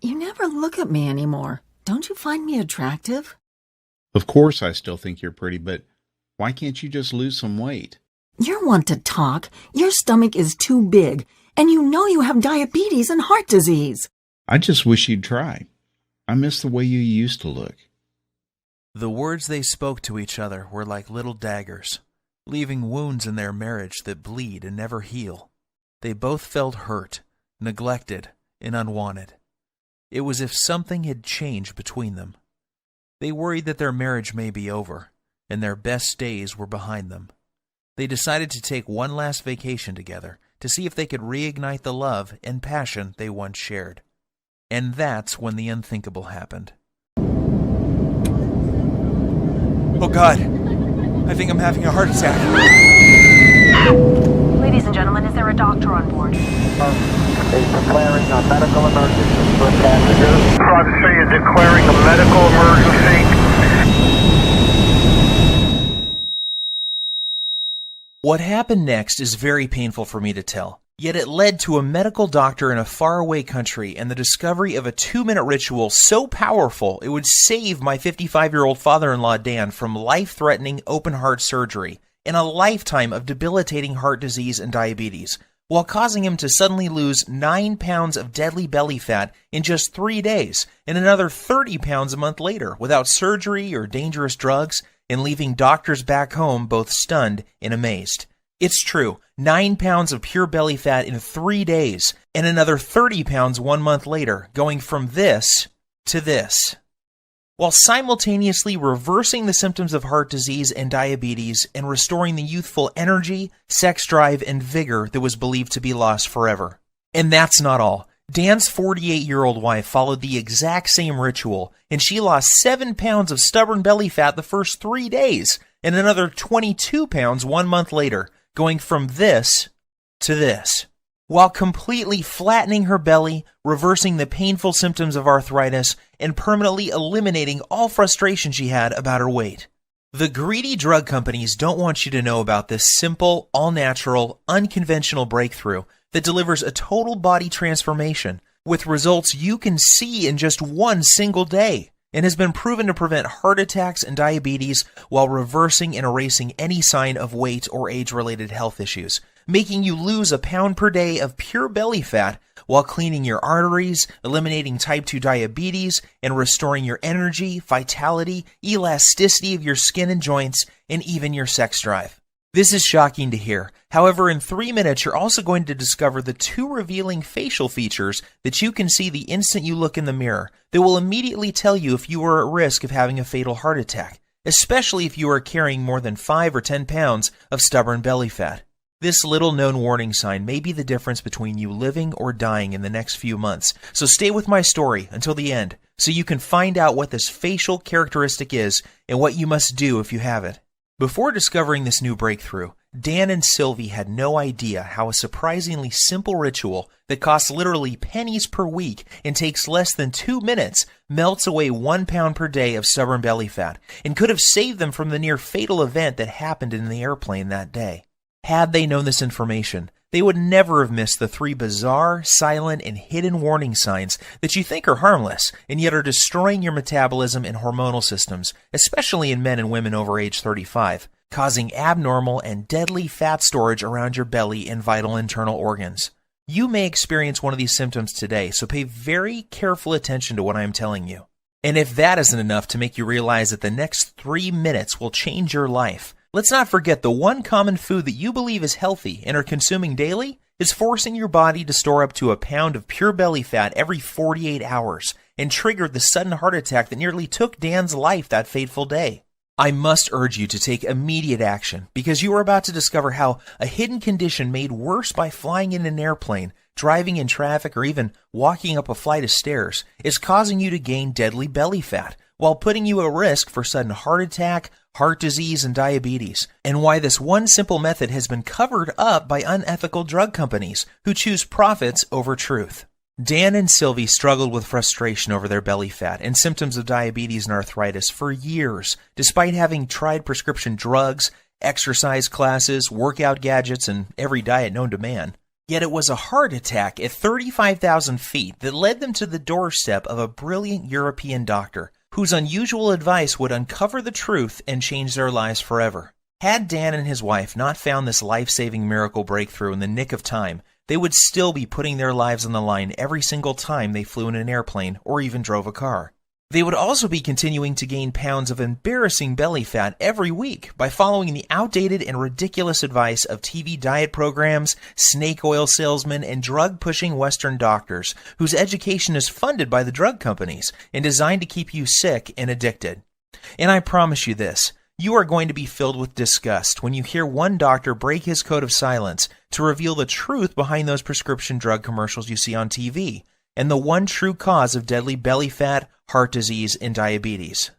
You never look at me anymore. Don't you find me attractive? Of course I still think you're pretty, but why can't you just lose some weight? You're one to talk. Your stomach is too big, and you know you have diabetes and heart disease. I just wish you'd try. I miss the way you used to look. The words they spoke to each other were like little daggers, leaving wounds in their marriage that bleed and never heal. They both felt hurt, neglected, and unwanted. It was as if something had changed between them. They worried that their marriage may be over, and their best days were behind them. They decided to take one last vacation together to see if they could reignite the love and passion they once shared. And that's when the unthinkable happened. Oh God, I think I'm having a heart attack. Ladies and gentlemen, is there a doctor on board? Is declaring a medical emergency for passengers. Private City is declaring a medical emergency. What happened next is very painful for me to tell. Yet it led to a medical doctor in a faraway country and the discovery of a 2-minute ritual so powerful it would save my 55-year-old father-in-law Dan from life-threatening open-heart surgery and a lifetime of debilitating heart disease and diabetes, while causing him to suddenly lose 9 pounds of deadly belly fat in just 3 days and another 30 pounds a month later without surgery or dangerous drugs, and leaving doctors back home both stunned and amazed. It's true, 9 pounds of pure belly fat in 3 days, and another 30 pounds 1 month later, going from this to this, while simultaneously reversing the symptoms of heart disease and diabetes and restoring the youthful energy, sex drive, and vigor that was believed to be lost forever. And that's not all. Dan's 48-year-old wife followed the exact same ritual, and she lost 7 pounds of stubborn belly fat the first 3 days, and another 22 pounds 1 month later, going from this to this, while completely flattening her belly, reversing the painful symptoms of arthritis, and permanently eliminating all frustration she had about her weight. The greedy drug companies don't want you to know about this simple, all-natural, unconventional breakthrough that delivers a total body transformation with results you can see in just 1 single day, and has been proven to prevent heart attacks and diabetes while reversing and erasing any sign of weight or age-related health issues, making you lose a pound per day of pure belly fat while cleaning your arteries, eliminating type 2 diabetes, and restoring your energy, vitality, elasticity of your skin and joints, and even your sex drive. This is shocking to hear. However, in 3 minutes, you're also going to discover the 2 revealing facial features that you can see the instant you look in the mirror that will immediately tell you if you are at risk of having a fatal heart attack, especially if you are carrying more than 5 or 10 pounds of stubborn belly fat. This little-known warning sign may be the difference between you living or dying in the next few months, so stay with my story until the end so you can find out what this facial characteristic is and what you must do if you have it. Before discovering this new breakthrough, Dan and Sylvie had no idea how a surprisingly simple ritual that costs literally pennies per week and takes less than 2 minutes melts away 1 pound per day of stubborn belly fat and could have saved them from the near fatal event that happened in the airplane that day. Had they known this information, they would never have missed the 3 bizarre, silent, and hidden warning signs that you think are harmless and yet are destroying your metabolism and hormonal systems, especially in men and women over age 35, causing abnormal and deadly fat storage around your belly and vital internal organs. You may experience one of these symptoms today, so pay very careful attention to what I am telling you. And if that isn't enough to make you realize that the next 3 minutes will change your life, let's not forget the one common food that you believe is healthy and are consuming daily is forcing your body to store up to a pound of pure belly fat every 48 hours and triggered the sudden heart attack that nearly took Dan's life that fateful day. I must urge you to take immediate action because you are about to discover how a hidden condition made worse by flying in an airplane, driving in traffic, or even walking up a flight of stairs is causing you to gain deadly belly fat while putting you at risk for sudden heart attack, heart disease, and diabetes, and why this one simple method has been covered up by unethical drug companies who choose profits over truth. Dan and Sylvie struggled with frustration over their belly fat and symptoms of diabetes and arthritis for years, despite having tried prescription drugs, exercise classes, workout gadgets, and every diet known to man. Yet it was a heart attack at 35,000 feet that led them to the doorstep of a brilliant European doctor whose unusual advice would uncover the truth and change their lives forever. Had Dan and his wife not found this life-saving miracle breakthrough in the nick of time, they would still be putting their lives on the line every single time they flew in an airplane or even drove a car. They would also be continuing to gain pounds of embarrassing belly fat every week by following the outdated and ridiculous advice of TV diet programs, snake oil salesmen, and drug-pushing Western doctors whose education is funded by the drug companies and designed to keep you sick and addicted. And I promise you this, you are going to be filled with disgust when you hear one doctor break his code of silence to reveal the truth behind those prescription drug commercials you see on TV, and the one true cause of deadly belly fat, heart disease, and diabetes.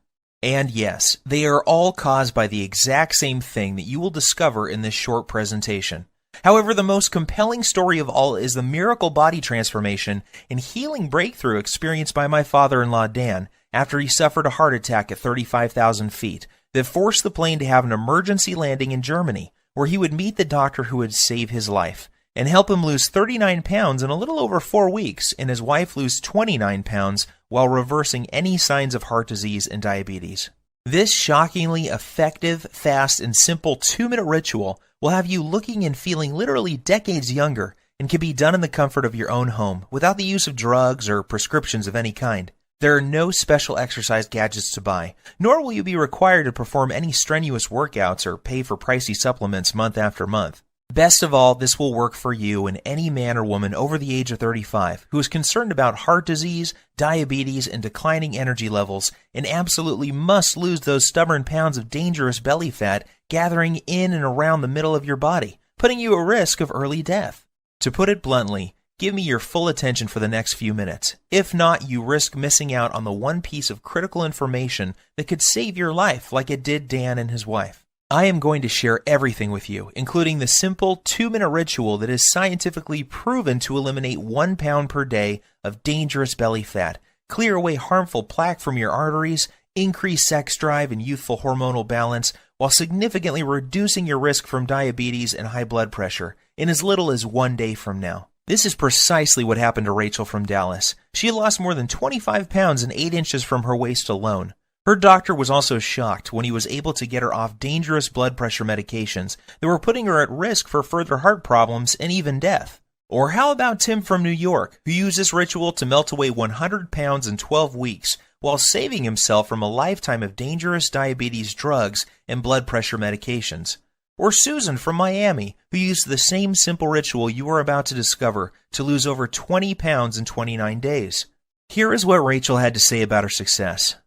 And yes, they are all caused by the exact same thing that you will discover in this short presentation. However, the most compelling story of all is the miracle body transformation and healing breakthrough experienced by my father-in-law Dan after he suffered a heart attack at 35,000 feet that forced the plane to have an emergency landing in Germany, where he would meet the doctor who would save his life and help him lose 39 pounds in a little over 4 weeks, and his wife lose 29 pounds while reversing any signs of heart disease and diabetes. This shockingly effective, fast, and simple 2-minute ritual will have you looking and feeling literally decades younger and can be done in the comfort of your own home without the use of drugs or prescriptions of any kind. There are no special exercise gadgets to buy, nor will you be required to perform any strenuous workouts or pay for pricey supplements month after month. Best of all, this will work for you and any man or woman over the age of 35 who is concerned about heart disease, diabetes, and declining energy levels and absolutely must lose those stubborn pounds of dangerous belly fat gathering in and around the middle of your body, putting you at risk of early death. To put it bluntly, give me your full attention for the next few minutes. If not, you risk missing out on the one piece of critical information that could save your life like it did Dan and his wife. I am going to share everything with you, including the simple 2-minute ritual that is scientifically proven to eliminate 1 pound per day of dangerous belly fat, clear away harmful plaque from your arteries, increase sex drive and youthful hormonal balance, while significantly reducing your risk from diabetes and high blood pressure in as little as 1 day from now. This is precisely what happened to Rachel from Dallas. She lost more than 25 pounds and 8 inches from her waist alone. Her doctor was also shocked when he was able to get her off dangerous blood pressure medications that were putting her at risk for further heart problems and even death. Or how about Tim from New York, who used this ritual to melt away 100 pounds in 12 weeks while saving himself from a lifetime of dangerous diabetes drugs and blood pressure medications? Or Susan from Miami, who used the same simple ritual you are about to discover to lose over 20 pounds in 29 days. Here is what Rachel had to say about her success.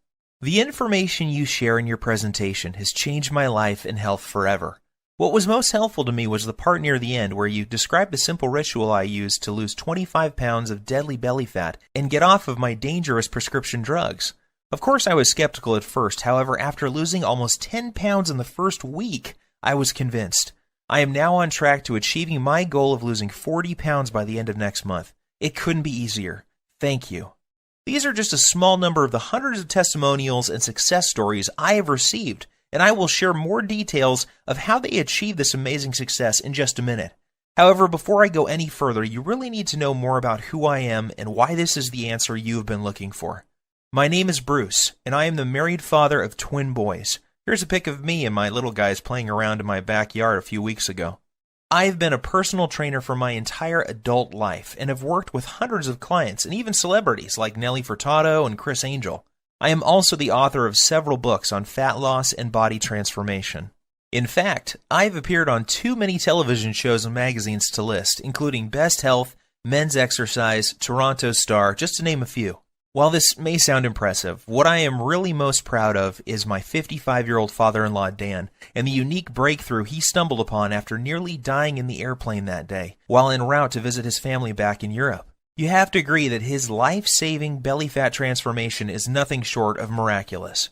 The information you share in your presentation has changed my life and health forever. What was most helpful to me was the part near the end where you described a simple ritual I used to lose 25 pounds of deadly belly fat and get off of my dangerous prescription drugs. Of course, I was skeptical at first. However, after losing almost 10 pounds in the first week, I was convinced. I am now on track to achieving my goal of losing 40 pounds by the end of next month. It couldn't be easier. Thank you. These are just a small number of the hundreds of testimonials and success stories I have received, and I will share more details of how they achieved this amazing success in just a minute. However, before I go any further, you really need to know more about who I am and why this is the answer you have been looking for. My name is Bruce, and I am the married father of twin boys. Here's a pic of me and my little guys playing around in my backyard a few weeks ago. I have been a personal trainer for my entire adult life and have worked with hundreds of clients and even celebrities like Nelly Furtado and Chris Angel. I am also the author of several books on fat loss and body transformation. In fact, I have appeared on too many television shows and magazines to list, including Best Health, Men's Exercise, Toronto Star, just to name a few. While this may sound impressive, what I am really most proud of is my 55-year-old father-in-law Dan and the unique breakthrough he stumbled upon after nearly dying in the airplane that day while en route to visit his family back in Europe. You have to agree that his life-saving belly fat transformation is nothing short of miraculous.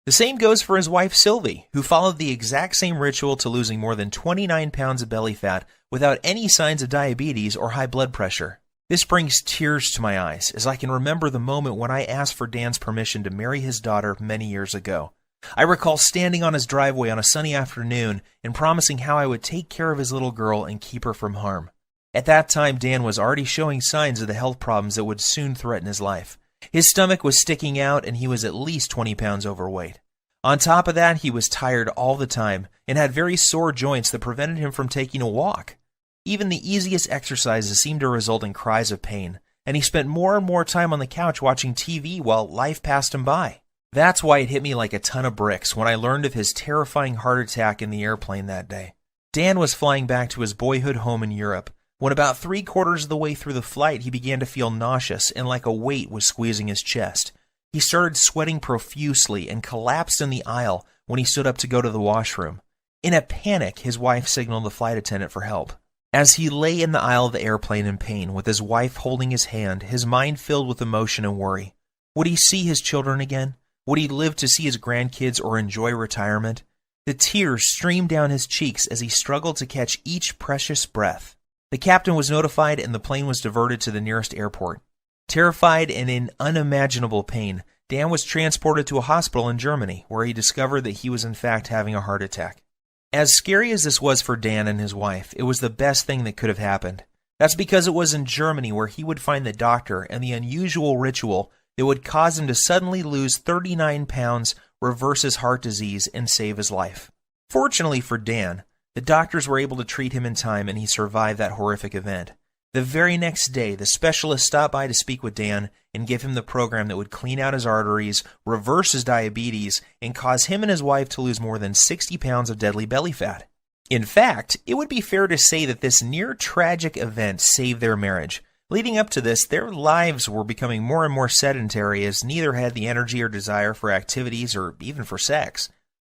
The same goes for his wife Sylvie, who followed the exact same ritual to losing more than 29 pounds of belly fat without any signs of diabetes or high blood pressure. This brings tears to my eyes as I can remember the moment when I asked for Dan's permission to marry his daughter many years ago. I recall standing on his driveway on a sunny afternoon and promising how I would take care of his little girl and keep her from harm. At that time, Dan was already showing signs of the health problems that would soon threaten his life. His stomach was sticking out, and he was at least 20 pounds overweight. On top of that, he was tired all the time and had very sore joints that prevented him from taking a walk. Even the easiest exercises seemed to result in cries of pain, and he spent more and more time on the couch watching TV while life passed him by. That's why it hit me like a ton of bricks when I learned of his terrifying heart attack in the airplane that day. Dan was flying back to his boyhood home in Europe. When about 3/4 of the way through the flight, he began to feel nauseous and like a weight was squeezing his chest. He started sweating profusely and collapsed in the aisle when he stood up to go to the washroom. In a panic, his wife signaled the flight attendant for help. As he lay in the aisle of the airplane in pain, with his wife holding his hand, his mind filled with emotion and worry. Would he see his children again? Would he live to see his grandkids or enjoy retirement? The tears streamed down his cheeks as he struggled to catch each precious breath. The captain was notified and the plane was diverted to the nearest airport. Terrified and in unimaginable pain, Dan was transported to a hospital in Germany, where he discovered that he was in fact having a heart attack. As scary as this was for Dan and his wife, it was the best thing that could have happened. That's because it was in Germany where he would find the doctor and the unusual ritual that would cause him to suddenly lose 39 pounds, reverse his heart disease, and save his life. Fortunately for Dan, the doctors were able to treat him in time and he survived that horrific event. The very next day, the specialist stopped by to speak with Dan and give him the program that would clean out his arteries, reverse his diabetes, and cause him and his wife to lose more than 60 pounds of deadly belly fat. In fact, it would be fair to say that this near-tragic event saved their marriage. Leading up to this, their lives were becoming more and more sedentary as neither had the energy or desire for activities or even for sex.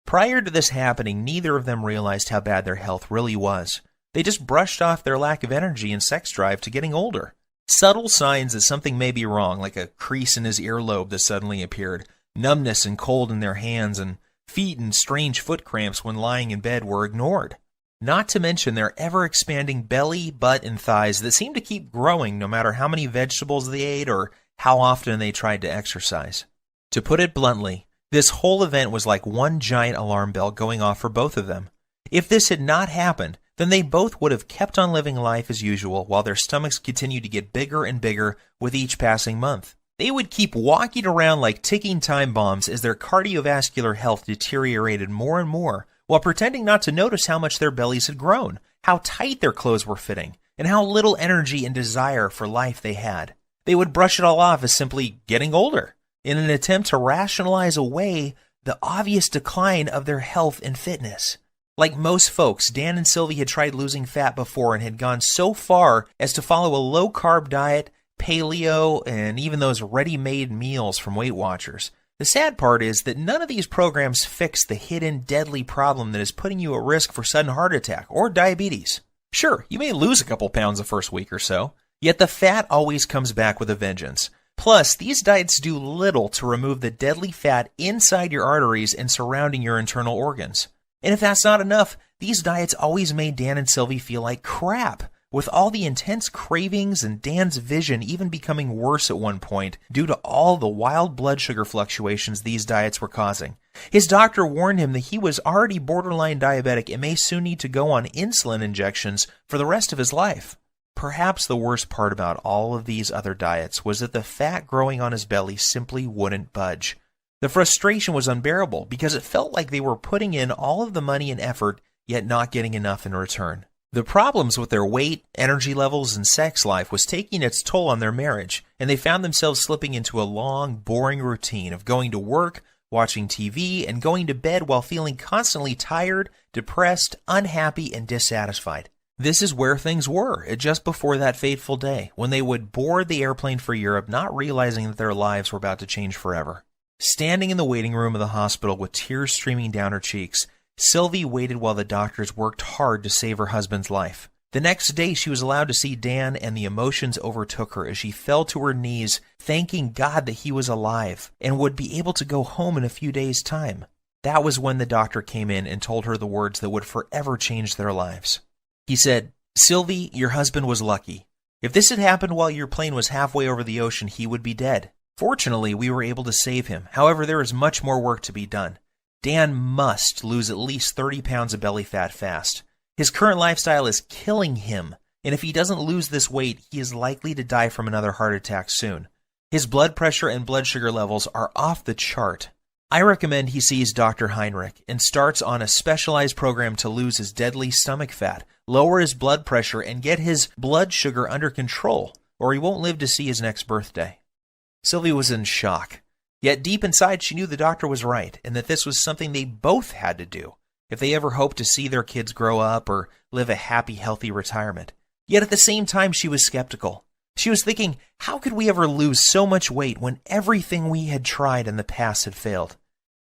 Prior to this happening, neither of them realized how bad their health really was. They just brushed off their lack of energy and sex drive to getting older. Subtle signs that something may be wrong, like a crease in his earlobe that suddenly appeared, numbness and cold in their hands, and feet and strange foot cramps when lying in bed were ignored. Not to mention their ever-expanding belly, butt, and thighs that seemed to keep growing no matter how many vegetables they ate or how often they tried to exercise. To put it bluntly, this whole event was like one giant alarm bell going off for both of them. If this had not happened, then they both would have kept on living life as usual while their stomachs continued to get bigger and bigger with each passing month. They would keep walking around like ticking time bombs as their cardiovascular health deteriorated more and more, while pretending not to notice how much their bellies had grown, how tight their clothes were fitting, and how little energy and desire for life they had. They would brush it all off as simply getting older, in an attempt to rationalize away the obvious decline of their health and fitness. Like most folks, Dan and Sylvie had tried losing fat before and had gone so far as to follow a low-carb diet, paleo, and even those ready-made meals from Weight Watchers. The sad part is that none of these programs fix the hidden, deadly problem that is putting you at risk for sudden heart attack or diabetes. Sure, you may lose a couple pounds the first week or so, yet the fat always comes back with a vengeance. Plus, these diets do little to remove the deadly fat inside your arteries and surrounding your internal organs. And if that's not enough, these diets always made Dan and Sylvie feel like crap, with all the intense cravings and Dan's vision even becoming worse at one point due to all the wild blood sugar fluctuations these diets were causing. His doctor warned him that he was already borderline diabetic and may soon need to go on insulin injections for the rest of his life. Perhaps the worst part about all of these other diets was that the fat growing on his belly simply wouldn't budge. The frustration was unbearable because it felt like they were putting in all of the money and effort, yet not getting enough in return. The problems with their weight, energy levels, and sex life was taking its toll on their marriage, and they found themselves slipping into a long, boring routine of going to work, watching TV, and going to bed while feeling constantly tired, depressed, unhappy, and dissatisfied. This is where things were just before that fateful day, when they would board the airplane for Europe, not realizing that their lives were about to change forever. Standing in the waiting room of the hospital with tears streaming down her cheeks, Sylvie waited while the doctors worked hard to save her husband's life. The next day, she was allowed to see Dan, and the emotions overtook her as she fell to her knees, thanking God that he was alive and would be able to go home in a few days' time. That was when the doctor came in and told her the words that would forever change their lives. He said, "Sylvie, your husband was lucky. If this had happened while your plane was halfway over the ocean, he would be dead. Fortunately, we were able to save him. However, there is much more work to be done. Dan must lose at least 30 pounds of belly fat fast. His current lifestyle is killing him, and if he doesn't lose this weight, he is likely to die from another heart attack soon. His blood pressure and blood sugar levels are off the chart. I recommend he sees Dr. Heinrich and starts on a specialized program to lose his deadly stomach fat, lower his blood pressure, and get his blood sugar under control, or he won't live to see his next birthday. Sylvie was in shock. Yet deep inside, she knew the doctor was right, and that this was something they both had to do if they ever hoped to see their kids grow up or live a happy, healthy retirement. Yet at the same time, she was skeptical. She was thinking, how could we ever lose so much weight when everything we had tried in the past had failed?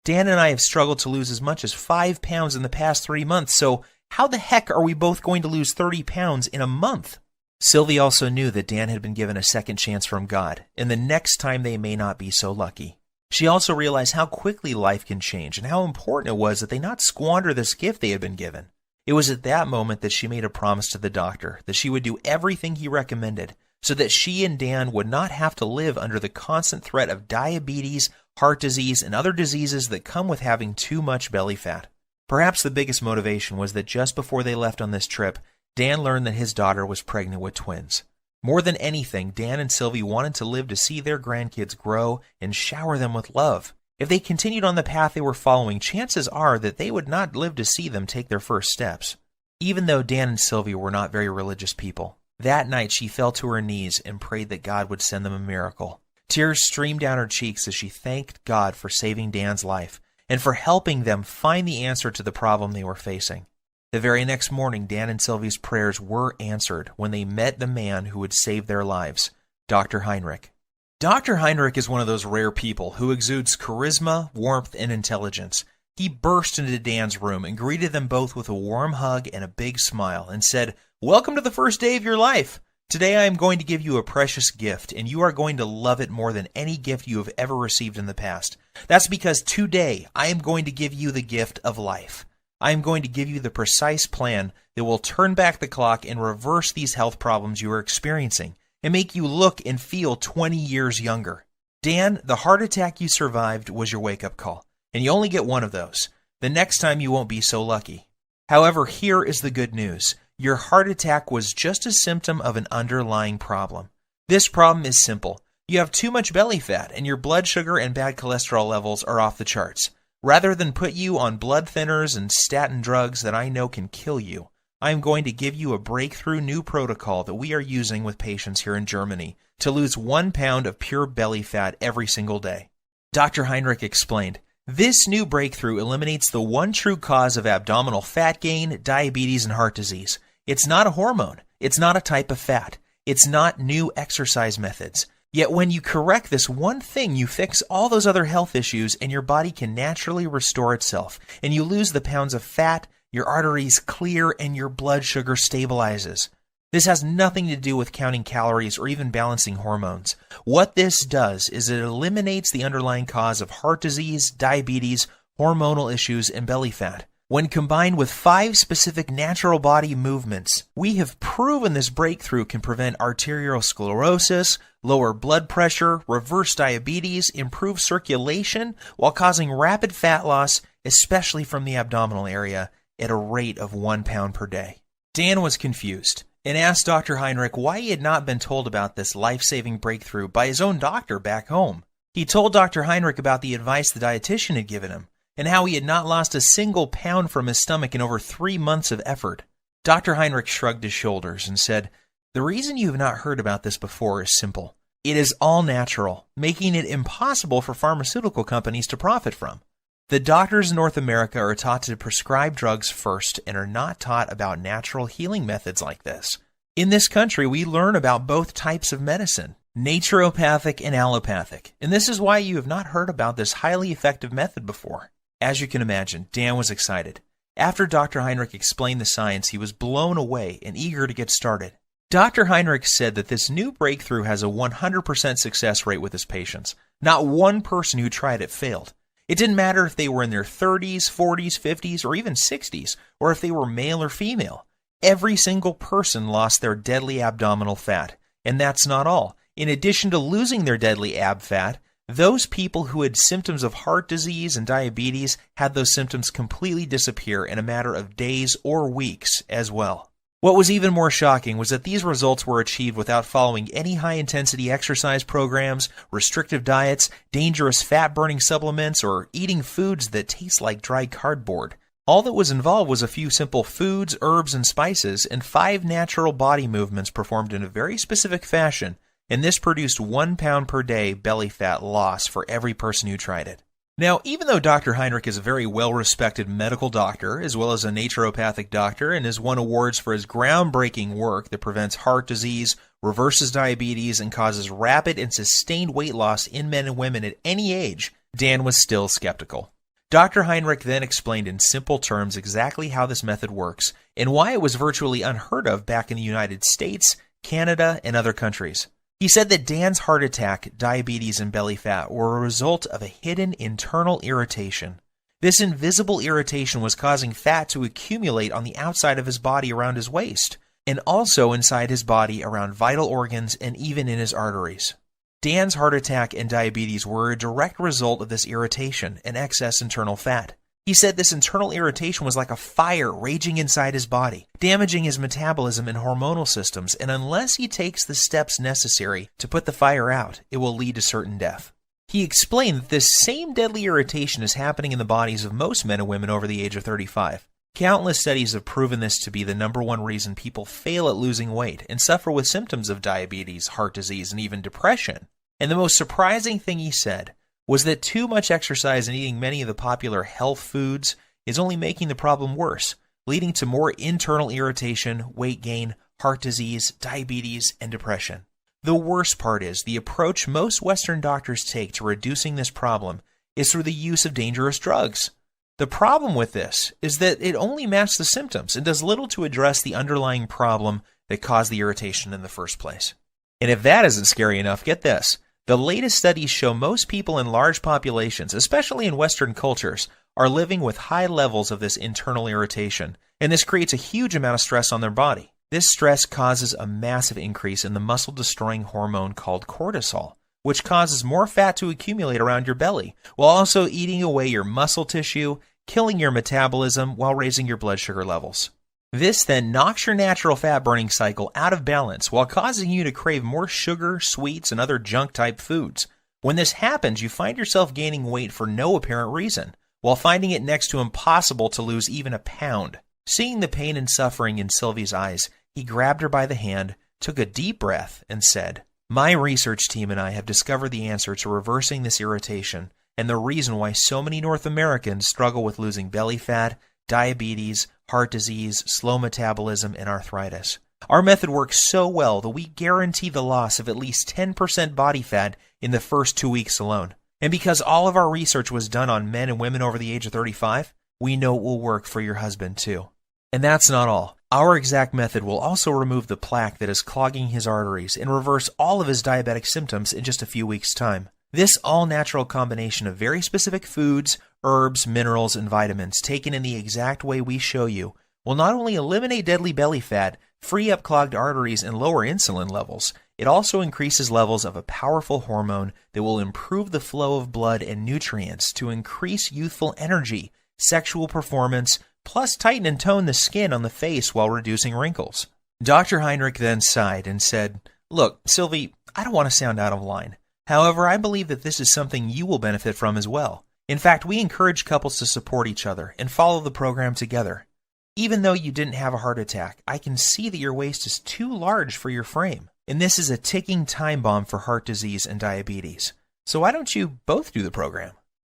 Dan and I have struggled to lose as much as 5 pounds in the past 3 months, so how the heck are we both going to lose 30 pounds in a month? Sylvie also knew that Dan had been given a second chance from God, and the next time they may not be so lucky. She also realized how quickly life can change and how important it was that they not squander this gift they had been given. It was at that moment that she made a promise to the doctor that she would do everything he recommended so that she and Dan would not have to live under the constant threat of diabetes, heart disease, and other diseases that come with having too much belly fat. Perhaps the biggest motivation was that just before they left on this trip, Dan learned that his daughter was pregnant with twins. More than anything, Dan and Sylvie wanted to live to see their grandkids grow and shower them with love. If they continued on the path they were following, chances are that they would not live to see them take their first steps. Even though Dan and Sylvie were not very religious people, that night she fell to her knees and prayed that God would send them a miracle. Tears streamed down her cheeks as she thanked God for saving Dan's life and for helping them find the answer to the problem they were facing. The very next morning, Dan and Sylvie's prayers were answered when they met the man who would save their lives, Dr. Heinrich. Dr. Heinrich is one of those rare people who exudes charisma, warmth, and intelligence. He burst into Dan's room and greeted them both with a warm hug and a big smile and said, "Welcome to the first day of your life. Today I am going to give you a precious gift, and you are going to love it more than any gift you have ever received in the past. That's because today I am going to give you the gift of life. I am going to give you the precise plan that will turn back the clock and reverse these health problems you are experiencing and make you look and feel 20 years younger. Dan, the heart attack you survived was your wake-up call, and you only get one of those. The next time you won't be so lucky. However, here is the good news. Your heart attack was just a symptom of an underlying problem. This problem is simple. You have too much belly fat, and your blood sugar and bad cholesterol levels are off the charts. Rather than put you on blood thinners and statin drugs that I know can kill you, I am going to give you a breakthrough new protocol that we are using with patients here in Germany to lose 1 pound of pure belly fat every single day. Dr. Heinrich explained, this new breakthrough eliminates the one true cause of abdominal fat gain, diabetes, and heart disease. It's not a hormone. It's not a type of fat. It's not new exercise methods. Yet when you correct this one thing, you fix all those other health issues and your body can naturally restore itself. And you lose the pounds of fat, your arteries clear, and your blood sugar stabilizes. This has nothing to do with counting calories or even balancing hormones. What this does is it eliminates the underlying cause of heart disease, diabetes, hormonal issues, and belly fat. When combined with 5 specific natural body movements, we have proven this breakthrough can prevent arteriosclerosis, lower blood pressure, reverse diabetes, improve circulation, while causing rapid fat loss, especially from the abdominal area, at a rate of 1 pound per day. Dan was confused and asked Dr. Heinrich why he had not been told about this life-saving breakthrough by his own doctor back home. He told Dr. Heinrich about the advice the dietitian had given him, and how he had not lost a single pound from his stomach in over 3 months of effort. Dr. Heinrich shrugged his shoulders and said, "The reason you have not heard about this before is simple. It is all natural, making it impossible for pharmaceutical companies to profit from. The doctors in North America are taught to prescribe drugs first and are not taught about natural healing methods like this. In this country, we learn about both types of medicine, naturopathic and allopathic, and this is why you have not heard about this highly effective method before." As you can imagine, Dan was excited. After Dr. Heinrich explained the science, he was blown away and eager to get started. Dr. Heinrich said that this new breakthrough has a 100% success rate with his patients. Not one person who tried it failed. It didn't matter if they were in their 30s, 40s, 50s, or even 60s, or if they were male or female. Every single person lost their deadly abdominal fat. And that's not all. In addition to losing their deadly ab fat, those people who had symptoms of heart disease and diabetes had those symptoms completely disappear in a matter of days or weeks as well. What was even more shocking was that these results were achieved without following any high-intensity exercise programs, restrictive diets, dangerous fat-burning supplements, or eating foods that taste like dry cardboard. All that was involved was a few simple foods, herbs, and spices, and 5 natural body movements performed in a very specific fashion, and this produced 1 pound per day belly fat loss for every person who tried it. Now, even though Dr. Heinrich is a very well-respected medical doctor, as well as a naturopathic doctor, and has won awards for his groundbreaking work that prevents heart disease, reverses diabetes, and causes rapid and sustained weight loss in men and women at any age, Dan was still skeptical. Dr. Heinrich then explained in simple terms exactly how this method works and why it was virtually unheard of back in the United States, Canada, and other countries. He said that Dan's heart attack, diabetes, and belly fat were a result of a hidden internal irritation. This invisible irritation was causing fat to accumulate on the outside of his body around his waist, and also inside his body around vital organs and even in his arteries. Dan's heart attack and diabetes were a direct result of this irritation and excess internal fat. He said this internal irritation was like a fire raging inside his body, damaging his metabolism and hormonal systems, and unless he takes the steps necessary to put the fire out, it will lead to certain death. He explained that this same deadly irritation is happening in the bodies of most men and women over the age of 35. Countless studies have proven this to be the #1 reason people fail at losing weight and suffer with symptoms of diabetes, heart disease, and even depression. And the most surprising thing he said was that too much exercise and eating many of the popular health foods is only making the problem worse, leading to more internal irritation, weight gain, heart disease, diabetes, and depression. The worst part is the approach most Western doctors take to reducing this problem is through the use of dangerous drugs. The problem with this is that it only masks the symptoms and does little to address the underlying problem that caused the irritation in the first place. And if that isn't scary enough, get this. The latest studies show most people in large populations, especially in Western cultures, are living with high levels of this internal irritation, and this creates a huge amount of stress on their body. This stress causes a massive increase in the muscle-destroying hormone called cortisol, which causes more fat to accumulate around your belly, while also eating away your muscle tissue, killing your metabolism while raising your blood sugar levels. This then knocks your natural fat-burning cycle out of balance while causing you to crave more sugar, sweets, and other junk-type foods. When this happens, you find yourself gaining weight for no apparent reason, while finding it next to impossible to lose even a pound. Seeing the pain and suffering in Sylvie's eyes, he grabbed her by the hand, took a deep breath, and said, "My research team and I have discovered the answer to reversing this irritation and the reason why so many North Americans struggle with losing belly fat, diabetes, heart disease, slow metabolism, and arthritis. Our method works so well that we guarantee the loss of at least 10% body fat in the first 2 weeks alone. And because all of our research was done on men and women over the age of 35, we know it will work for your husband too." And that's not all. Our exact method will also remove the plaque that is clogging his arteries and reverse all of his diabetic symptoms in just a few weeks' time. This all-natural combination of very specific foods, herbs, minerals, and vitamins taken in the exact way we show you will not only eliminate deadly belly fat, free up clogged arteries, and lower insulin levels, it also increases levels of a powerful hormone that will improve the flow of blood and nutrients to increase youthful energy, sexual performance, plus tighten and tone the skin on the face while reducing wrinkles. Dr. Heinrich then sighed and said, "Look, Sylvie, I don't want to sound out of line. However, I believe that this is something you will benefit from as well. In fact, we encourage couples to support each other and follow the program together. Even though you didn't have a heart attack, I can see that your waist is too large for your frame, and this is a ticking time bomb for heart disease and diabetes. So why don't you both do the program?"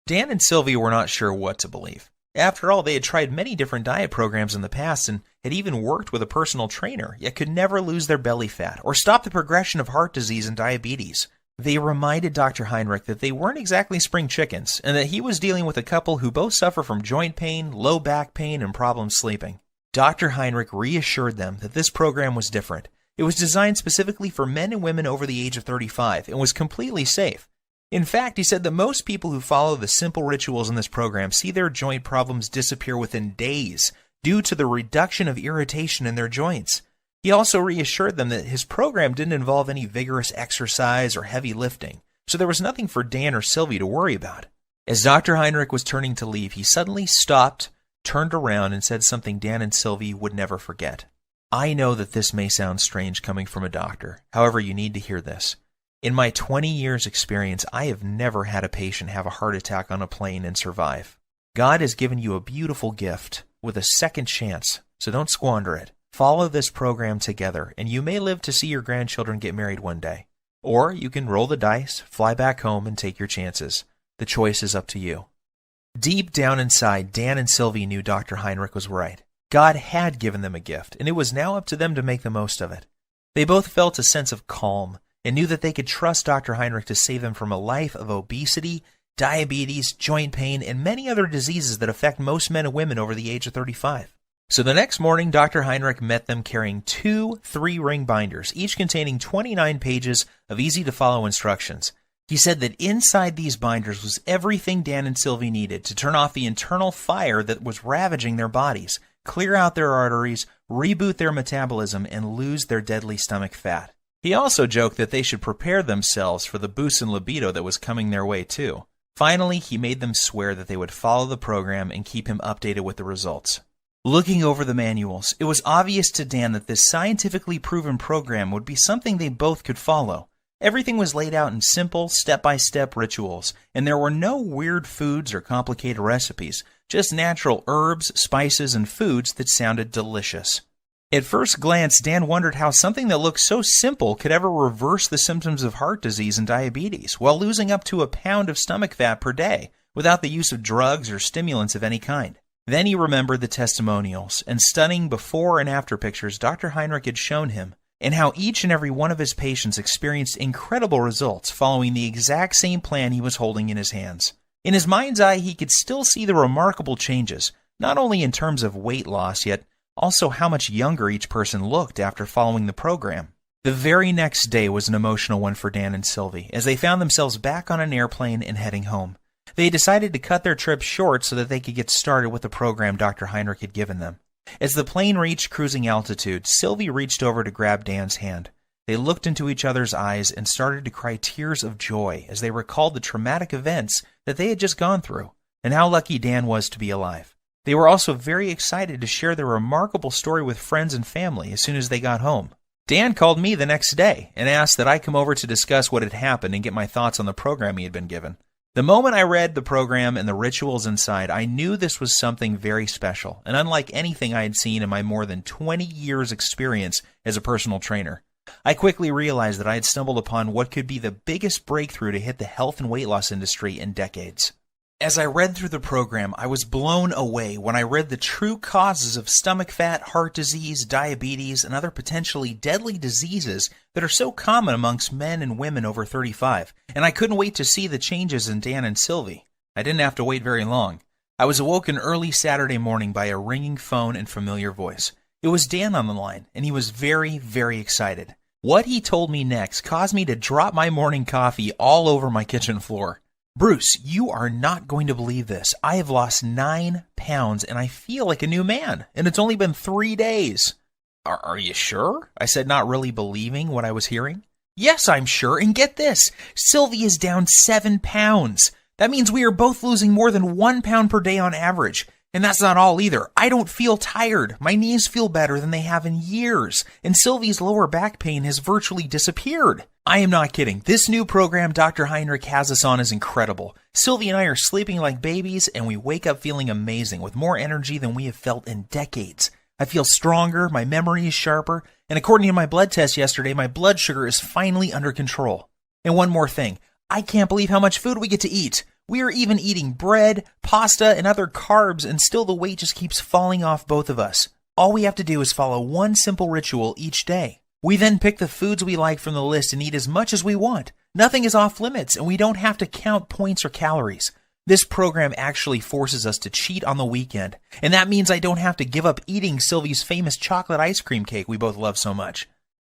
Dan and Sylvia were not sure what to believe. After all, they had tried many different diet programs in the past and had even worked with a personal trainer, yet could never lose their belly fat or stop the progression of heart disease and diabetes. They reminded Dr. Heinrich that they weren't exactly spring chickens, and that he was dealing with a couple who both suffer from joint pain, low back pain, and problems sleeping. Dr. Heinrich reassured them that this program was different. It was designed specifically for men and women over the age of 35 and was completely safe. In fact, he said that most people who follow the simple rituals in this program see their joint problems disappear within days due to the reduction of irritation in their joints. He also reassured them that his program didn't involve any vigorous exercise or heavy lifting, so there was nothing for Dan or Sylvie to worry about. As Dr. Heinrich was turning to leave, he suddenly stopped, turned around, and said something Dan and Sylvie would never forget. I know that this may sound strange coming from a doctor. However, you need to hear this. In my 20 years experience, I have never had a patient have a heart attack on a plane and survive. God has given you a beautiful gift with a second chance, so don't squander it. Follow this program together, and you may live to see your grandchildren get married one day. Or you can roll the dice, fly back home, and take your chances. The choice is up to you. Deep down inside, Dan and Sylvie knew Dr. Heinrich was right. God had given them a gift, and it was now up to them to make the most of it. They both felt a sense of calm and knew that they could trust Dr. Heinrich to save them from a life of obesity, diabetes, joint pain, and many other diseases that affect most men and women over the age of 35. So the next morning, Dr. Heinrich met them carrying 2 3-ring binders, each containing 29 pages of easy-to-follow instructions. He said that inside these binders was everything Dan and Sylvie needed to turn off the internal fire that was ravaging their bodies, clear out their arteries, reboot their metabolism, and lose their deadly stomach fat. He also joked that they should prepare themselves for the boost in libido that was coming their way too. Finally, he made them swear that they would follow the program and keep him updated with the results. Looking over the manuals, it was obvious to Dan that this scientifically proven program would be something they both could follow. Everything was laid out in simple, step-by-step rituals, and there were no weird foods or complicated recipes, just natural herbs, spices, and foods that sounded delicious. At first glance, Dan wondered how something that looked so simple could ever reverse the symptoms of heart disease and diabetes while losing up to a pound of stomach fat per day without the use of drugs or stimulants of any kind. Then he remembered the testimonials and stunning before and after pictures Dr. Heinrich had shown him, and how each and every one of his patients experienced incredible results following the exact same plan he was holding in his hands. In his mind's eye, he could still see the remarkable changes, not only in terms of weight loss, yet also how much younger each person looked after following the program. The very next day was an emotional one for Dan and Sylvie, as they found themselves back on an airplane and heading home. They decided to cut their trip short so that they could get started with the program Dr. Heinrich had given them. As the plane reached cruising altitude, Sylvie reached over to grab Dan's hand. They looked into each other's eyes and started to cry tears of joy as they recalled the traumatic events that they had just gone through, and how lucky Dan was to be alive. They were also very excited to share their remarkable story with friends and family as soon as they got home. Dan called me the next day and asked that I come over to discuss what had happened and get my thoughts on the program he had been given. The moment I read the program and the rituals inside, I knew this was something very special and unlike anything I had seen in my more than 20 years' experience as a personal trainer. I quickly realized that I had stumbled upon what could be the biggest breakthrough to hit the health and weight loss industry in decades. As I read through the program, I was blown away when I read the true causes of stomach fat, heart disease, diabetes, and other potentially deadly diseases that are so common amongst men and women over 35, and I couldn't wait to see the changes in Dan and Sylvie. I didn't have to wait very long. I was awoken early Saturday morning by a ringing phone and familiar voice. It was Dan on the line, and he was very, very excited. What he told me next caused me to drop my morning coffee all over my kitchen floor. "Bruce, you are not going to believe this. I have lost 9 pounds and I feel like a new man, and it's only been 3 days. Are you sure? I said, not really believing what I was hearing. Yes, I'm sure, and get this. Sylvie is down 7 pounds. That means we are both losing more than 1 pound per day on average. And that's not all either. I don't feel tired. My knees feel better than they have in years, and Sylvie's lower back pain has virtually disappeared. I am not kidding. This new program Dr. Heinrich has us on is incredible. Sylvie and I are sleeping like babies, and we wake up feeling amazing with more energy than we have felt in decades. I feel stronger, my memory is sharper, and according to my blood test yesterday, my blood sugar is finally under control. And one more thing. I can't believe how much food we get to eat. We are even eating bread, pasta, and other carbs, and still the weight just keeps falling off both of us. All we have to do is follow one simple ritual each day. We then pick the foods we like from the list and eat as much as we want. Nothing is off limits, and we don't have to count points or calories. This program actually forces us to cheat on the weekend, and that means I don't have to give up eating Sylvie's famous chocolate ice cream cake we both love so much.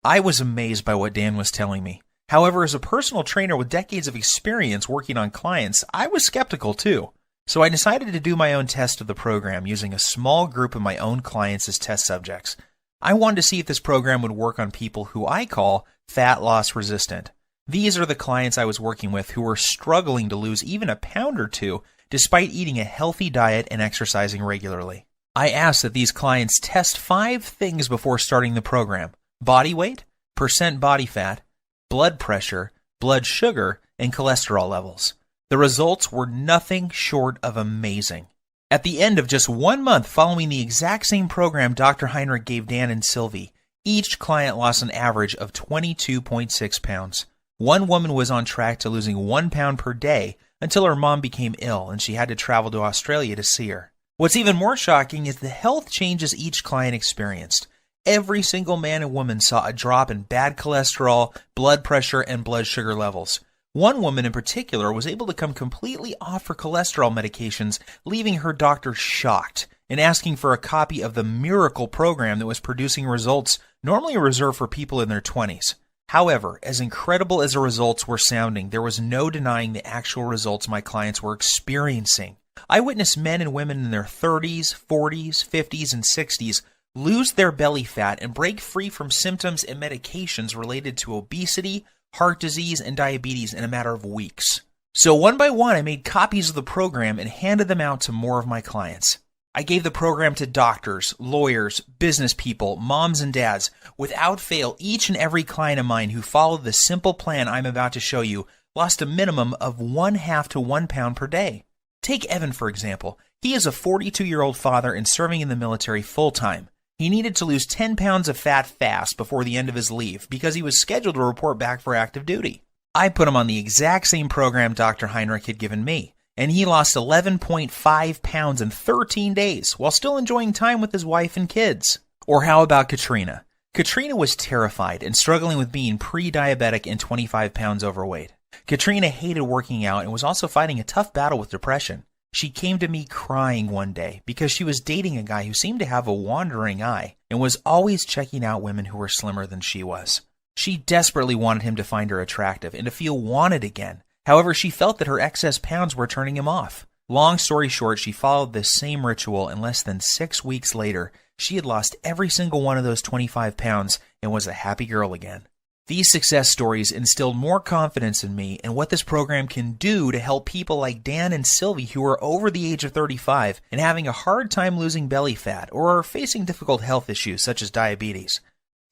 I was amazed by what Dan was telling me. However, as a personal trainer with decades of experience working on clients, I was skeptical too. So I decided to do my own test of the program using a small group of my own clients as test subjects. I wanted to see if this program would work on people who I call fat loss resistant. These are the clients I was working with who were struggling to lose even a pound or two despite eating a healthy diet and exercising regularly. I asked that these clients test 5 things before starting the program: body weight, percent body fat, blood pressure, blood sugar, and cholesterol levels. The results were nothing short of amazing. At the end of just 1 month following the exact same program Dr. Heinrich gave Dan and Sylvie, each client lost an average of 22.6 pounds. One woman was on track to losing 1 pound per day until her mom became ill and she had to travel to Australia to see her. What's even more shocking is the health changes each client experienced. Every single man and woman saw a drop in bad cholesterol, blood pressure, and blood sugar levels. One woman in particular was able to come completely off her cholesterol medications, leaving her doctor shocked and asking for a copy of the miracle program that was producing results normally reserved for people in their 20s. However, as incredible as the results were sounding, there was no denying the actual results my clients were experiencing. I witnessed men and women in their 30s, 40s, 50s, and 60s lose their belly fat and break free from symptoms and medications related to obesity, heart disease, and diabetes in a matter of weeks. So one by one, I made copies of the program and handed them out to more of my clients. I gave the program to doctors, lawyers, business people, moms and dads. Without fail, each and every client of mine who followed the simple plan I'm about to show you lost a minimum of 1/2 to 1 pound per day. Take Evan, for example. He is a 42-year-old father and serving in the military full-time. He needed to lose 10 pounds of fat fast before the end of his leave because he was scheduled to report back for active duty. I put him on the exact same program Dr. Heinrich had given me, and he lost 11.5 pounds in 13 days while still enjoying time with his wife and kids. Or how about Katrina? Katrina was terrified and struggling with being pre-diabetic and 25 pounds overweight. Katrina hated working out and was also fighting a tough battle with depression. She came to me crying one day because she was dating a guy who seemed to have a wandering eye and was always checking out women who were slimmer than she was. She desperately wanted him to find her attractive and to feel wanted again. However, she felt that her excess pounds were turning him off. Long story short, she followed this same ritual, and less than 6 weeks later, she had lost every single one of those 25 pounds and was a happy girl again. These success stories instilled more confidence in me and what this program can do to help people like Dan and Sylvie who are over the age of 35 and having a hard time losing belly fat or are facing difficult health issues such as diabetes.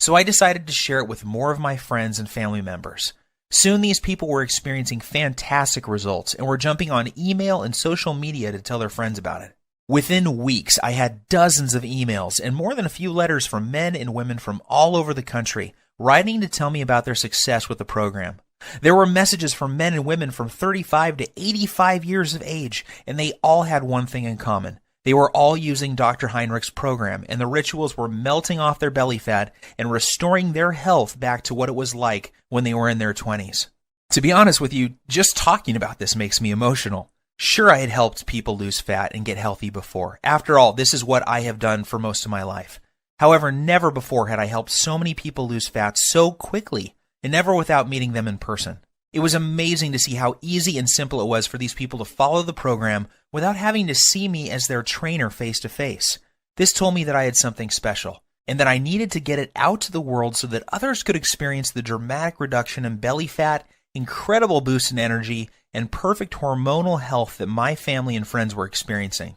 So I decided to share it with more of my friends and family members. Soon these people were experiencing fantastic results and were jumping on email and social media to tell their friends about it. Within weeks, I had dozens of emails and more than a few letters from men and women from all over the country writing to tell me about their success with the program. There were messages from men and women from 35 to 85 years of age, and they all had one thing in common. They were all using Dr. Heinrich's program, and the rituals were melting off their belly fat and restoring their health back to what it was like when they were in their 20s. To be honest with you, just talking about this makes me emotional. Sure, I had helped people lose fat and get healthy before. After all, this is what I have done for most of my life. However, never before had I helped so many people lose fat so quickly, and never without meeting them in person. It was amazing to see how easy and simple it was for these people to follow the program without having to see me as their trainer face to face. This told me that I had something special, and that I needed to get it out to the world so that others could experience the dramatic reduction in belly fat, incredible boost in energy, and perfect hormonal health that my family and friends were experiencing.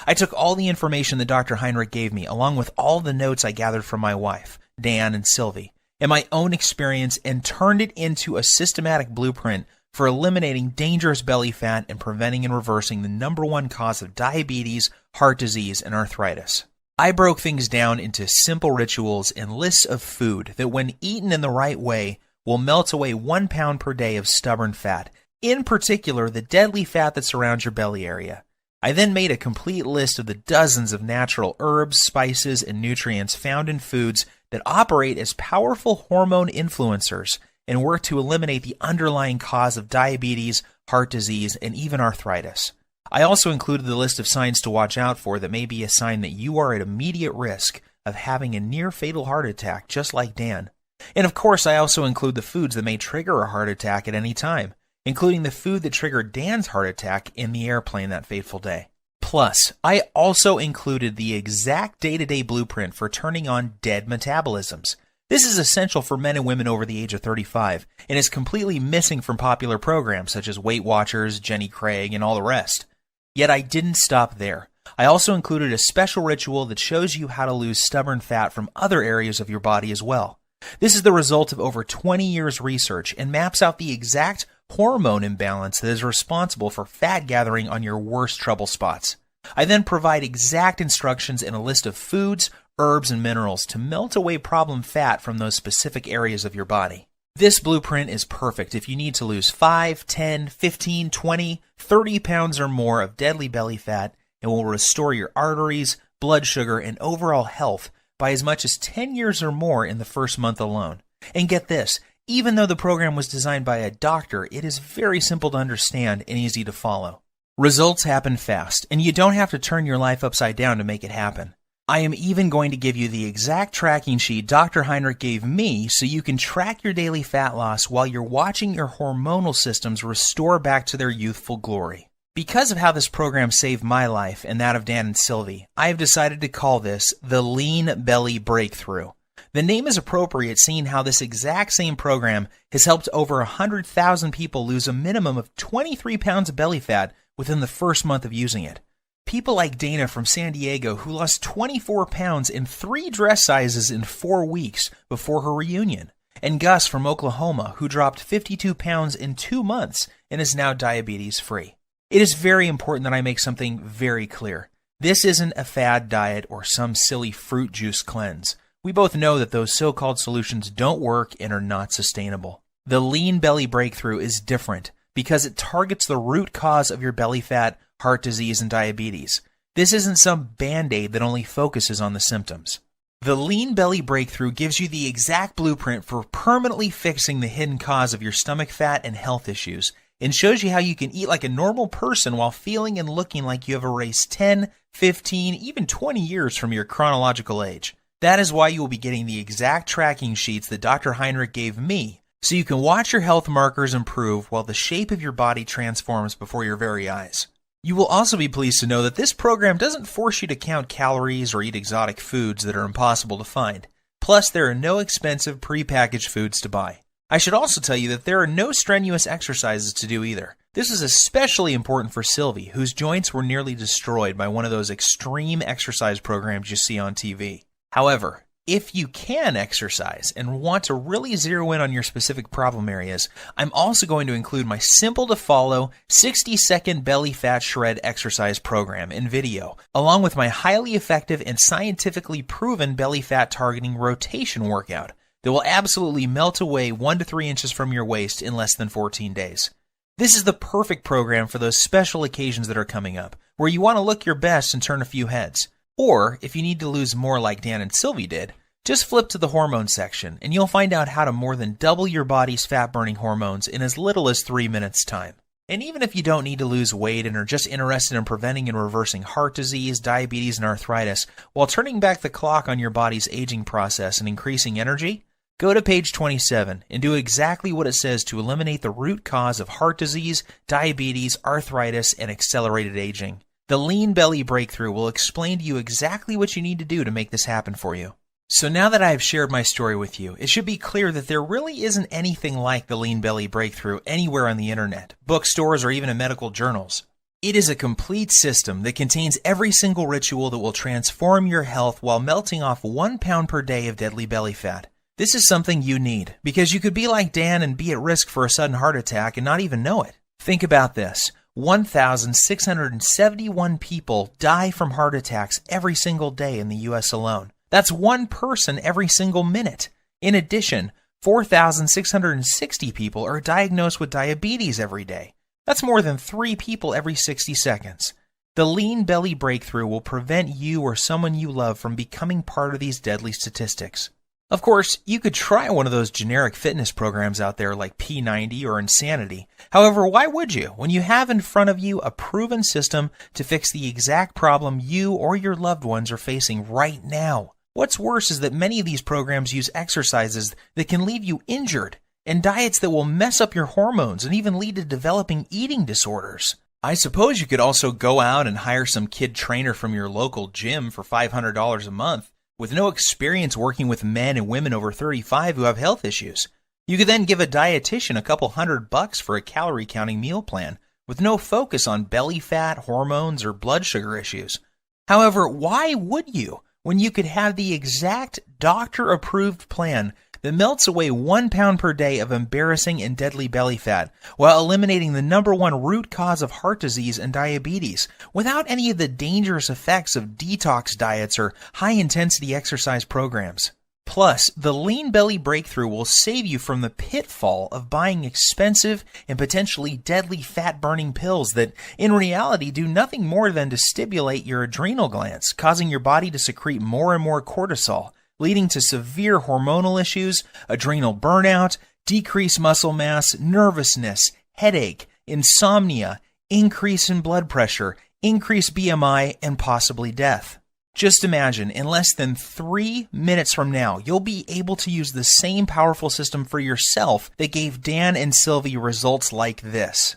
I took all the information that Dr. Heinrich gave me, along with all the notes I gathered from my wife, Dan and Sylvie, and my own experience, and turned it into a systematic blueprint for eliminating dangerous belly fat and preventing and reversing the #1 cause of diabetes, heart disease, and arthritis. I broke things down into simple rituals and lists of food that, when eaten in the right way, will melt away 1 pound per day of stubborn fat, in particular the deadly fat that surrounds your belly area. I then made a complete list of the dozens of natural herbs, spices, and nutrients found in foods that operate as powerful hormone influencers and work to eliminate the underlying cause of diabetes, heart disease, and even arthritis. I also included the list of signs to watch out for that may be a sign that you are at immediate risk of having a near-fatal heart attack, just like Dan. And of course, I also include the foods that may trigger a heart attack at any time, including the food that triggered Dan's heart attack in the airplane that fateful day. Plus, I also included the exact day-to-day blueprint for turning on dead metabolisms. This is essential for men and women over the age of 35, and is completely missing from popular programs such as Weight Watchers, Jenny Craig, and all the rest. Yet I didn't stop there. I also included a special ritual that shows you how to lose stubborn fat from other areas of your body as well. This is the result of over 20 years research and maps out the exact hormone imbalance that is responsible for fat gathering on your worst trouble spots. I then provide exact instructions and a list of foods, herbs, and minerals to melt away problem fat from those specific areas of your body. This blueprint is perfect if you need to lose 5, 10, 15, 20, 30 pounds or more of deadly belly fat and will restore your arteries, blood sugar, and overall health by as much as 10 years or more in the first month alone. And get this, even though the program was designed by a doctor, it is very simple to understand and easy to follow. Results happen fast, and you don't have to turn your life upside down to make it happen. I am even going to give you the exact tracking sheet Dr. Heinrich gave me so you can track your daily fat loss while you're watching your hormonal systems restore back to their youthful glory. Because of how this program saved my life and that of Dan and Sylvie, I have decided to call this the Lean Belly Breakthrough. The name is appropriate seeing how this exact same program has helped over 100,000 people lose a minimum of 23 pounds of belly fat within the first month of using it. People like Dana from San Diego, who lost 24 pounds in 3 dress sizes in 4 weeks before her reunion, and Gus from Oklahoma, who dropped 52 pounds in 2 months and is now diabetes-free. It is very important that I make something very clear. This isn't a fad diet or some silly fruit juice cleanse. We both know that those so-called solutions don't work and are not sustainable. The Lean Belly Breakthrough is different because it targets the root cause of your belly fat, heart disease, and diabetes. This isn't some band-aid that only focuses on the symptoms. The Lean Belly Breakthrough gives you the exact blueprint for permanently fixing the hidden cause of your stomach fat and health issues, and shows you how you can eat like a normal person while feeling and looking like you have erased 10, 15, even 20 years from your chronological age. That is why you will be getting the exact tracking sheets that Dr. Heinrich gave me, so you can watch your health markers improve while the shape of your body transforms before your very eyes. You will also be pleased to know that this program doesn't force you to count calories or eat exotic foods that are impossible to find. Plus, there are no expensive prepackaged foods to buy. I should also tell you that there are no strenuous exercises to do either. This is especially important for Sylvie, whose joints were nearly destroyed by one of those extreme exercise programs you see on TV. However, if you can exercise and want to really zero in on your specific problem areas, I'm also going to include my simple-to-follow 60-second belly fat shred exercise program and video, along with my highly effective and scientifically proven belly fat targeting rotation workout that will absolutely melt away 1 to 3 inches from your waist in less than 14 days. This is the perfect program for those special occasions that are coming up, where you want to look your best and turn a few heads. Or, if you need to lose more like Dan and Sylvie did, just flip to the hormone section and you'll find out how to more than double your body's fat-burning hormones in as little as 3 minutes' time. And even if you don't need to lose weight and are just interested in preventing and reversing heart disease, diabetes, and arthritis while turning back the clock on your body's aging process and increasing energy, go to page 27 and do exactly what it says to eliminate the root cause of heart disease, diabetes, arthritis, and accelerated aging. The Lean Belly Breakthrough will explain to you exactly what you need to do to make this happen for you. So now that I have shared my story with you, it should be clear that there really isn't anything like the Lean Belly Breakthrough anywhere on the internet, bookstores, or even in medical journals. It is a complete system that contains every single ritual that will transform your health while melting off 1 pound per day of deadly belly fat. This is something you need, because you could be like Dan and be at risk for a sudden heart attack and not even know it. Think about this. 1,671 people die from heart attacks every single day in the U.S. alone. That's 1 person every single minute. In addition, 4,660 people are diagnosed with diabetes every day. That's more than 3 people every 60 seconds. The Lean Belly Breakthrough will prevent you or someone you love from becoming part of these deadly statistics. Of course, you could try one of those generic fitness programs out there like P90 or Insanity. However, why would you when you have in front of you a proven system to fix the exact problem you or your loved ones are facing right now? What's worse is that many of these programs use exercises that can leave you injured and diets that will mess up your hormones and even lead to developing eating disorders. I suppose you could also go out and hire some kid trainer from your local gym for $500 a month with no experience working with men and women over 35 who have health issues. You could then give a dietitian a couple $100 for a calorie counting meal plan with no focus on belly fat, hormones, or blood sugar issues. However, why would you when you could have the exact doctor-approved plan that melts away 1 pound per day of embarrassing and deadly belly fat while eliminating the #1 root cause of heart disease and diabetes without any of the dangerous effects of detox diets or high-intensity exercise programs? Plus, the Lean Belly Breakthrough will save you from the pitfall of buying expensive and potentially deadly fat-burning pills that, in reality, do nothing more than to stimulate your adrenal glands, causing your body to secrete more and more cortisol, leading to severe hormonal issues, adrenal burnout, decreased muscle mass, nervousness, headache, insomnia, increase in blood pressure, increased BMI, and possibly death. Just imagine, in less than 3 minutes from now, you'll be able to use the same powerful system for yourself that gave Dan and Sylvie results like this.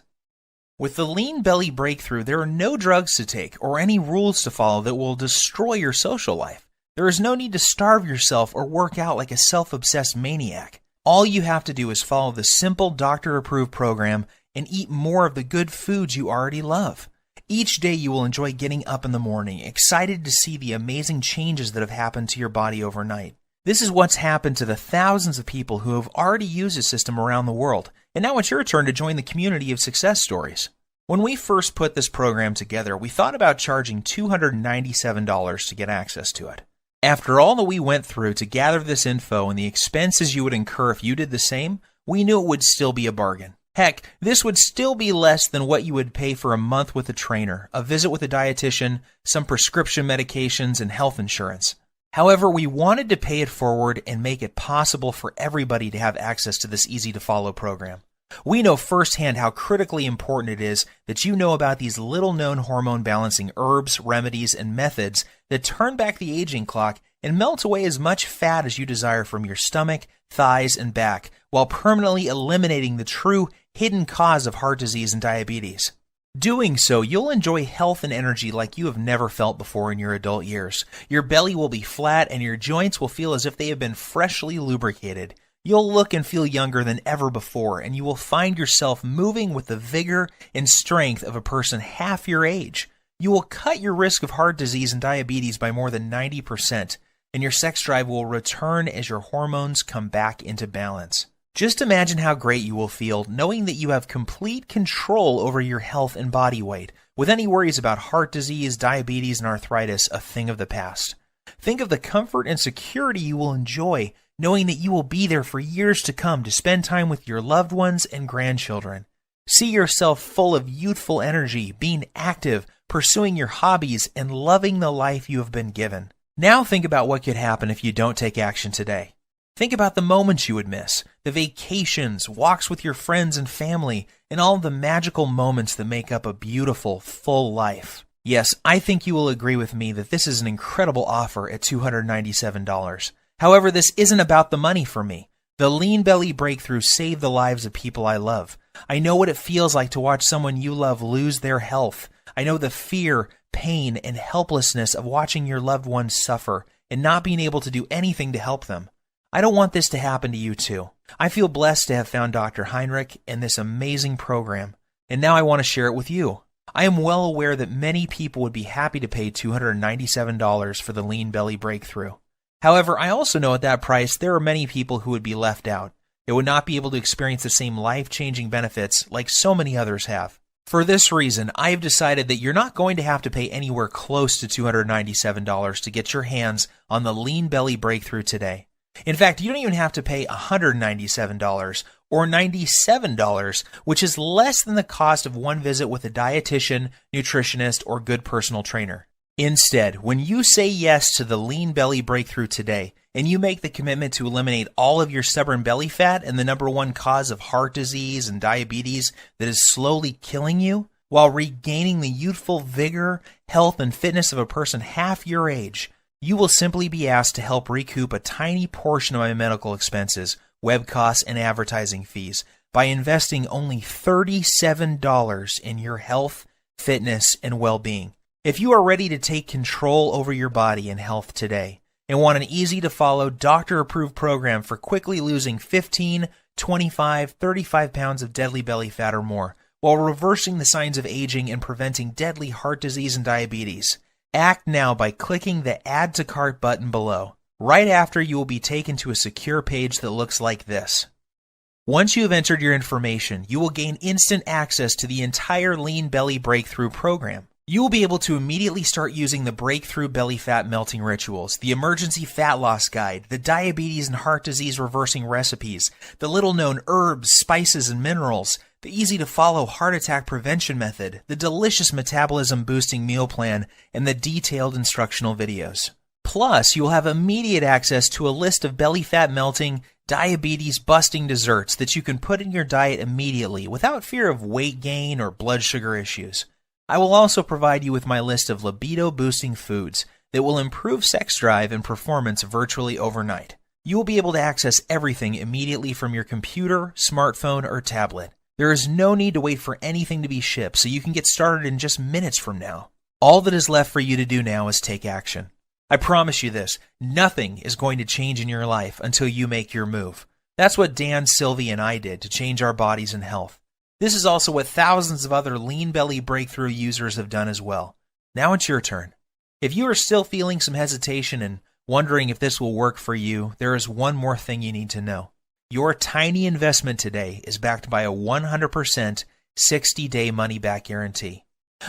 With the Lean Belly Breakthrough, there are no drugs to take or any rules to follow that will destroy your social life. There is no need to starve yourself or work out like a self-obsessed maniac. All you have to do is follow the simple doctor-approved program and eat more of the good foods you already love. Each day you will enjoy getting up in the morning, excited to see the amazing changes that have happened to your body overnight. This is what's happened to the thousands of people who have already used the system around the world, and now it's your turn to join the community of success stories. When we first put this program together, we thought about charging $297 to get access to it. After all that we went through to gather this info and the expenses you would incur if you did the same, we knew it would still be a bargain. Heck, this would still be less than what you would pay for a month with a trainer, a visit with a dietitian, some prescription medications, and health insurance. However, we wanted to pay it forward and make it possible for everybody to have access to this easy-to-follow program. We know firsthand how critically important it is that you know about these little-known hormone-balancing herbs, remedies, and methods that turn back the aging clock and melt away as much fat as you desire from your stomach, thighs, and back, while permanently eliminating the true hidden cause of heart disease and diabetes. Doing so, you'll enjoy health and energy like you have never felt before in your adult years. Your belly will be flat and your joints will feel as if they have been freshly lubricated. You'll look and feel younger than ever before, and you will find yourself moving with the vigor and strength of a person half your age. You will cut your risk of heart disease and diabetes by more than 90%, and your sex drive will return as your hormones come back into balance. Just imagine how great you will feel knowing that you have complete control over your health and body weight, with any worries about heart disease, diabetes, and arthritis a thing of the past. Think of the comfort and security you will enjoy knowing that you will be there for years to come to spend time with your loved ones and grandchildren. See yourself full of youthful energy, being active, pursuing your hobbies, and loving the life you have been given. Now think about what could happen if you don't take action today. Think about the moments you would miss, the vacations, walks with your friends and family, and all the magical moments that make up a beautiful, full life. Yes, I think you will agree with me that this is an incredible offer at $297. However, this isn't about the money for me. The Lean Belly Breakthrough saved the lives of people I love. I know what it feels like to watch someone you love lose their health. I know the fear, pain, and helplessness of watching your loved ones suffer and not being able to do anything to help them. I don't want this to happen to you too. I feel blessed to have found Dr. Heinrich and this amazing program, and now I want to share it with you. I am well aware that many people would be happy to pay $297 for the Lean Belly Breakthrough. However, I also know at that price there are many people who would be left out. They would not be able to experience the same life-changing benefits like so many others have. For this reason, I have decided that you're not going to have to pay anywhere close to $297 to get your hands on the Lean Belly Breakthrough today. In fact, you don't even have to pay $197 or $97, which is less than the cost of one visit with a dietitian, nutritionist, or good personal trainer. Instead, when you say yes to the Lean Belly Breakthrough today, and you make the commitment to eliminate all of your stubborn belly fat and the #1 cause of heart disease and diabetes that is slowly killing you, while regaining the youthful vigor, health, and fitness of a person half your age, you will simply be asked to help recoup a tiny portion of my medical expenses, web costs, and advertising fees by investing only $37 in your health, fitness, and well-being. If you are ready to take control over your body and health today and want an easy-to-follow, doctor-approved program for quickly losing 15, 25, 35 pounds of deadly belly fat or more, while reversing the signs of aging and preventing deadly heart disease and diabetes, Act now by clicking the Add to Cart button below. Right after, you will be taken to a secure page that looks like this. Once you have entered your information, you will gain instant access to the entire Lean Belly Breakthrough program. You will be able to immediately start using the Breakthrough Belly Fat Melting Rituals, the Emergency Fat Loss Guide, the Diabetes and Heart Disease Reversing Recipes, the little-known herbs, spices, and minerals, the easy-to-follow heart attack prevention method, the delicious metabolism-boosting meal plan, and the detailed instructional videos. Plus, you will have immediate access to a list of belly fat melting, diabetes-busting desserts that you can put in your diet immediately without fear of weight gain or blood sugar issues. I will also provide you with my list of libido-boosting foods that will improve sex drive and performance virtually overnight. You will be able to access everything immediately from your computer, smartphone, or tablet. There is no need to wait for anything to be shipped, so you can get started in just minutes from now. All that is left for you to do now is take action. I promise you this, nothing is going to change in your life until you make your move. That's what Dan, Sylvie, and I did to change our bodies and health. This is also what thousands of other Lean Belly Breakthrough users have done as well. Now it's your turn. If you are still feeling some hesitation and wondering if this will work for you, there is one more thing you need to know. Your tiny investment today is backed by a 100% 60-day money-back guarantee.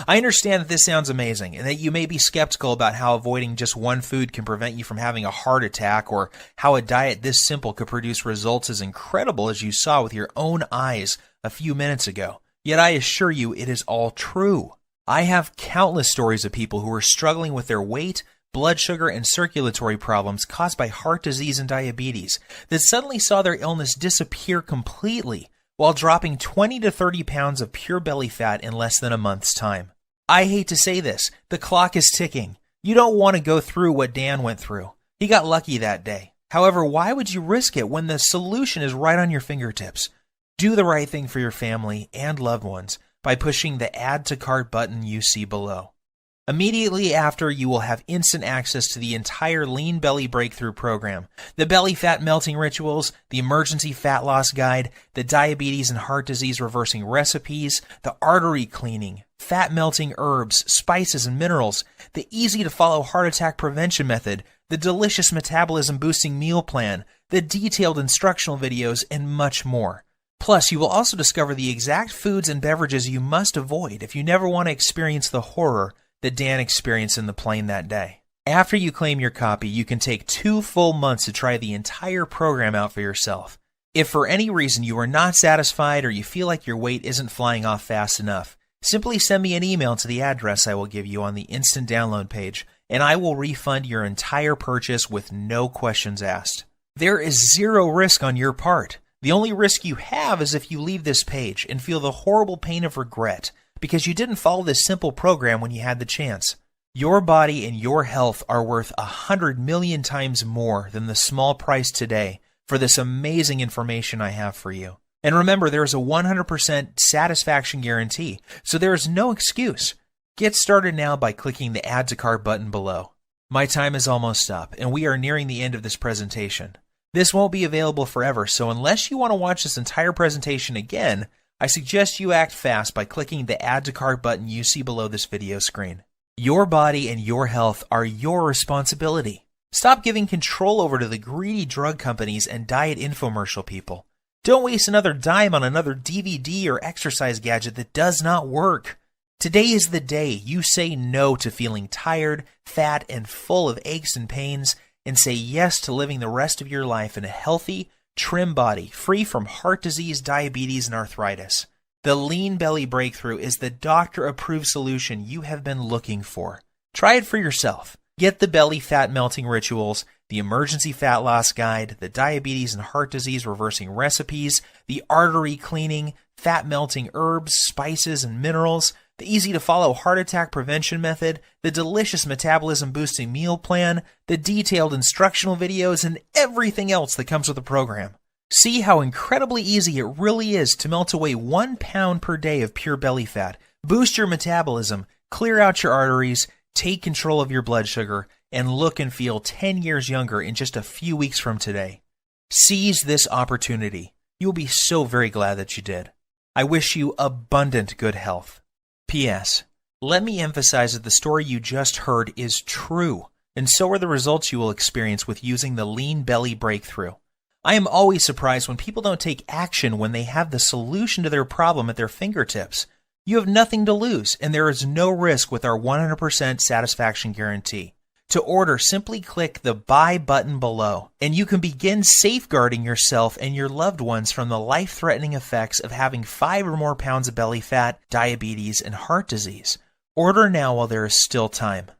I understand that this sounds amazing and that you may be skeptical about how avoiding just one food can prevent you from having a heart attack, or how a diet this simple could produce results as incredible as you saw with your own eyes a few minutes ago. Yet I assure you it is all true. I have countless stories of people who are struggling with their weight, blood sugar, and circulatory problems caused by heart disease and diabetes that suddenly saw their illness disappear completely while dropping 20 to 30 pounds of pure belly fat in less than a month's time. I hate to say this, the clock is ticking. You don't want to go through what Dan went through. He got lucky that day. However, why would you risk it when the solution is right on your fingertips? Do the right thing for your family and loved ones by pushing the Add to Cart button you see below. Immediately after, you will have instant access to the entire Lean Belly Breakthrough program, the Belly Fat Melting Rituals, the Emergency Fat Loss Guide, the Diabetes and Heart Disease Reversing Recipes, the Artery Cleaning, Fat Melting Herbs, Spices, and Minerals, the easy-to-follow Heart Attack Prevention Method, the delicious Metabolism-Boosting Meal Plan, the detailed instructional videos, and much more. Plus, you will also discover the exact foods and beverages you must avoid if you never want to experience the horror that Dan experienced in the plane that day. After you claim your copy, you can take 2 full months to try the entire program out for yourself. If for any reason you are not satisfied or you feel like your weight isn't flying off fast enough, simply send me an email to the address I will give you on the instant download page, and I will refund your entire purchase with no questions asked. There is zero risk on your part. The only risk you have is if you leave this page and feel the horrible pain of regret because you didn't follow this simple program when you had the chance. Your body and your health are worth 100 million times more than the small price today for this amazing information I have for you. And remember, there is a 100% satisfaction guarantee, so there is no excuse. Get started now by clicking the Add to Cart button below. My time is almost up, and we are nearing the end of this presentation. This won't be available forever, so unless you want to watch this entire presentation again, I suggest you act fast by clicking the Add to Cart button you see below this video screen. Your body and your health are your responsibility. Stop giving control over to the greedy drug companies and diet infomercial people. Don't waste another dime on another DVD or exercise gadget that does not work. Today is the day you say no to feeling tired, fat, and full of aches and pains, and say yes to living the rest of your life in a healthy, trim body, free from heart disease, diabetes, and arthritis. The Lean Belly Breakthrough is the doctor-approved solution you have been looking for. Try it for yourself. Get the Belly Fat Melting Rituals, the Emergency Fat Loss Guide, the Diabetes and Heart Disease Reversing Recipes, the Artery Cleaning, Fat Melting Herbs, Spices, and Minerals, the easy-to-follow Heart Attack Prevention Method, the delicious Metabolism-Boosting Meal Plan, the detailed instructional videos, and everything else that comes with the program. See how incredibly easy it really is to melt away 1 pound per day of pure belly fat, boost your metabolism, clear out your arteries, take control of your blood sugar, and look and feel 10 years younger in just a few weeks from today. Seize this opportunity. You'll be so very glad that you did. I wish you abundant good health. P.S. Let me emphasize that the story you just heard is true, and so are the results you will experience with using the Lean Belly Breakthrough. I am always surprised when people don't take action when they have the solution to their problem at their fingertips. You have nothing to lose, and there is no risk with our 100% satisfaction guarantee. To order, simply click the Buy button below, and you can begin safeguarding yourself and your loved ones from the life-threatening effects of having 5 or more pounds of belly fat, diabetes, and heart disease. Order now while there is still time.